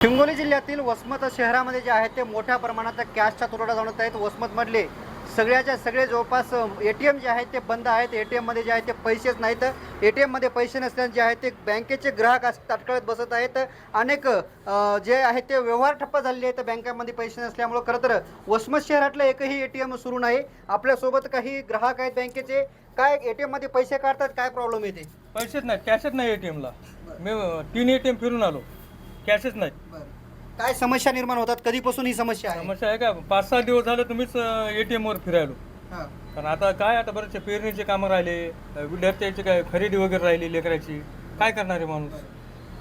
हिंगोली जिल्ह्यातील वसमत शहरामध्ये जे आहेत ते मोठ्या प्रमाणात कॅशचा तुटवडा जाणवत आहेत। वसमतमधले सगळ्याच्या सगळे जवळपास ATM जे आहेत ते बंद आहेत। ATM मध्ये जे आहे ते पैसेच नाहीत। ATM मध्ये पैसे नसल्याने जे आहेत ते बँकेचे ग्राहक ताटकळत बसत आहेत। अनेक जे आहेत ते व्यवहार ठप्प झालेले आहेत बँकांमध्ये पैसे नसल्यामुळे। खरं तर वसमत शहरातलं एकही ATM सुरू नाही। आपल्यासोबत काही ग्राहक आहेत बँकेचे। काय ATM मध्ये पैसे काढतात, काय प्रॉब्लेम येते? पैसेच नाही, कॅशच नाही ATM ला। मी 3 ATM फिरून आलो, कॅशच नाही। काय समस्या निर्माण होतात, कधीपासून ही समस्या आहे? समस्या आहे का 5-6 दिवस झाले तुम्हीच ATM वर फिरायलो। कारण आता काय, आता बरेचसे पेरणीचे कामं राहिले, विद्यार्थ्यांची काय खरेदी वगैरे राहिली लेकराची, काय करणार आहे माणूस?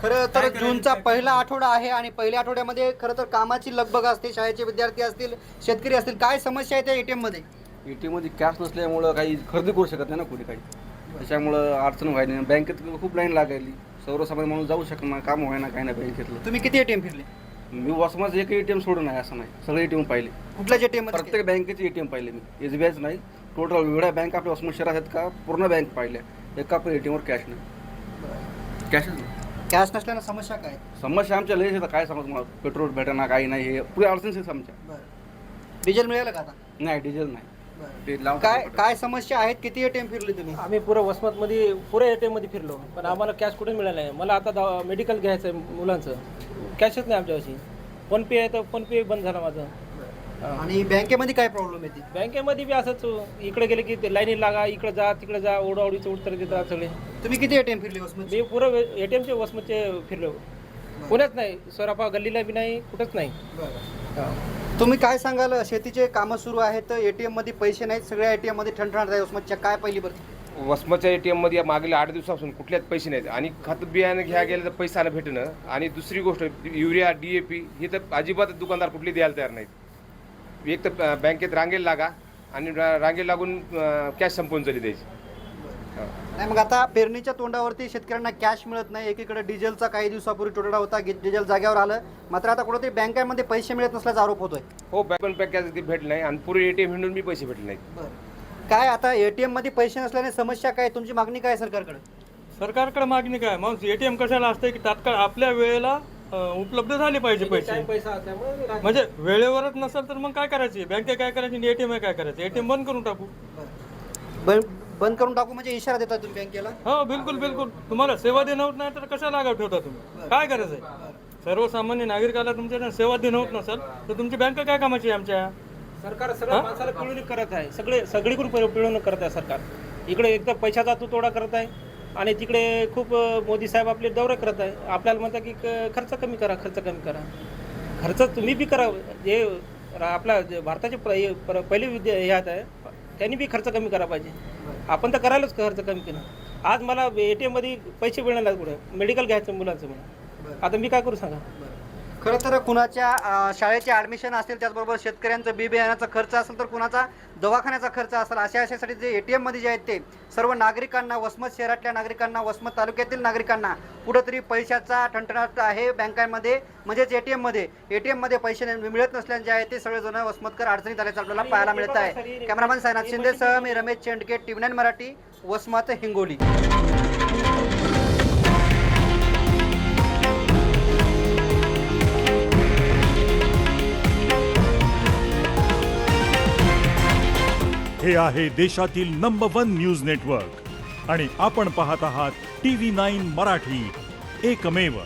खरं तर जूनचा पहिला आठवडा आहे आणि पहिल्या आठवड्यामध्ये खरं तर कामाची लगबग असते। शाळेचे विद्यार्थी असतील, शेतकरी असतील, काय समस्या आहे त्या ATM मध्ये? ATM मध्ये कॅश नसल्यामुळं काही खरेदी करू शकत नाही ना कोणी काही, त्याच्यामुळं अडचण व्हायला नाही। बँकेत खूप लाईन लागायली, सर्वसामान्य माणूस जाऊ शकत नाही, काम व्हायना काही नाही बँकेतलं। तुम्ही किती ATM फिरले? मी वसमत एक ATM सोडून नाही असं नाही, सगळे ATM पाहिले। कुठल्याच ATM मध्ये? प्रत्येक बँकेचे ATM पाहिले मी, SBIच नाही, टोटल वेगळ्या बँक आपल्या वसमत शहरात आहेत का पूर्ण बँक पाहिल्या, एका पण ATM वर कॅश नाही, कॅशच नाही। कॅश नसल्यानं समस्या काय? समस्या आमच्या लयच येतात, काय सांगू तुम्हाला, पेट्रोल भेटेना काही नाही, हे पुढे अडचणच आहेत आमच्या। डिझेल मिळेल का आता? नाही, डिझेल नाही। काय काय समस्या आहेत? किती ATM फिरले तुम्ही? आम्ही पुरं वसमतमध्ये पुरे ATM मध्ये फिरलो, पण आम्हाला कॅश कुठे मिळालं नाही। मला आता मेडिकल घ्यायचं आहे मुलांचं, कॅशच नाही आमच्यापाशी। फोनपे आहे तर फोनपे बंद झाला माझं। आणि बँकेमध्ये काय प्रॉब्लेम येते? बँकेमध्ये बी असंच, इकडे गेले की लाईनी लागा, इकडे जा तिकडे जा, ओढाओढीचं उत्तर देतात सगळे। तुम्ही किती ATM फिरले वसमत? मी पुरं ATMचे वसमतचे फिरलो, पुण्याच नाही, सोरापा गल्लीला बी नाही, कुठंच नाही। तुम्ही काय सांगाल? शेतीचे कामं सुरू आहेत, ATM मध्ये पैसे नाहीत, सगळ्या ATM मध्ये ठणठणाट आहे वसमतच्या, काय पहिली बरं? वसमतच्या ATM मध्ये मागील 8 दिवसापासून कुठल्याच पैसे नाहीत आणि खत बियाणं घ्या गेलं तर पैसा आला भेटणं। आणि दुसरी गोष्ट युरिया DAP हे तर अजिबात दुकानदार कुठली द्यायला तयार नाहीत। एक तर बँकेत रांगेल लागा आणि रांगेल लागून कॅश संपवून चालली द्यायची। नाही, मग आता पेरणीच्या तोंडावरती शेतकऱ्यांना कॅश मिळत नाही। एकीकडे डिझेलचा काही दिवसापूर्वी तुटवडा होता, डिझेल जाग्यावर आलं, मात्र आता कुठेतरी बँकांमध्ये पैसे मिळत नसल्याचा आरोप होतोय। हो, पण पॅकेज भेटलं नाही आणि पुरे ATM हिंडून मी पैसे भेटले नाहीत। काय आता ATM मध्ये पैसे नसल्याने समस्या काय? तुमची मागणी काय सरकारकडे? सरकारकडे मागणी काय, माणूस ATM कशाला असते की तात्काळ आपल्या वेळेला उपलब्ध झाले पाहिजे पैसे। पैसा असल्यामुळे म्हणजे वेळेवरच नसेल तर मग काय करायचे, बँके काय करायची आणि ATM काय करायचं? ATM बंद करून टाकू। बंद करून टाकू म्हणजे इशारा देता तुम्ही बँकेला? हो, बिलकुल बिलकुल। तुम्हाला सेवा देणं होत नाही तर कशाला आगाव ठेवता तुम्ही? काय करायचं आहे? सर्वसामान्य नागरिकाला तुमच्या सेवा देणं होत नसेल तर तुमची बँक काय कामाची आहे आमच्या? सरकार सगळ्या माणसाला पिळवणूक करत आहे, सगळीकडून पिळवणूक करत आहे सरकार। इकडे एकदा पैशाचा तुटवडा करत आहे आणि तिकडे खूप मोदी साहेब आपले दौरे करत आहे। आपल्याला म्हणतात की खर्च कमी करा, खर्च कमी करा। खर्च तुम्ही बी करा, जे आपला भारताचे पहिले ह्यात आहे त्यांनी बी खर्च कमी करा पाहिजे। आपण तर करायलाच खर्च कमी केला। आज मला ATM मध्ये पैसे मिळाले, कुठे मेडिकल घ्यायचं मुलांचं मला, आता मी काय करू सांगा? खरं तर कुणाच्या शाळेचे ॲडमिशन असेल, त्याचबरोबर शेतकऱ्यांचं बी बियाण्याचा खर्च असेल, तर कुणाचा दवाखान्याचा खर्च असेल, अशासाठी जे ATM मध्ये जे आहेत ते सर्व नागरिकांना, वसमत शहरातल्या नागरिकांना, वसमत तालुक्यातील नागरिकांना कुठंतरी पैशाचा ठणठणाट आहे बँकांमध्ये, म्हणजेच ATM मध्ये पैसे मिळत नसल्याने जे आहे ते सगळेजण वसमतकर अडचणीत आल्याचं आपल्याला पाहायला मिळत आहे। कॅमेरामॅन सायनाथ शिंदेसह मी रमेश चेंडके, TV9 मराठी, वसमत, हिंगोली। हे आहे देशातील नंबर 1 न्यूज नेटवर्क आणि आपण पाहत आहात TV9 मराठी, एकमेव।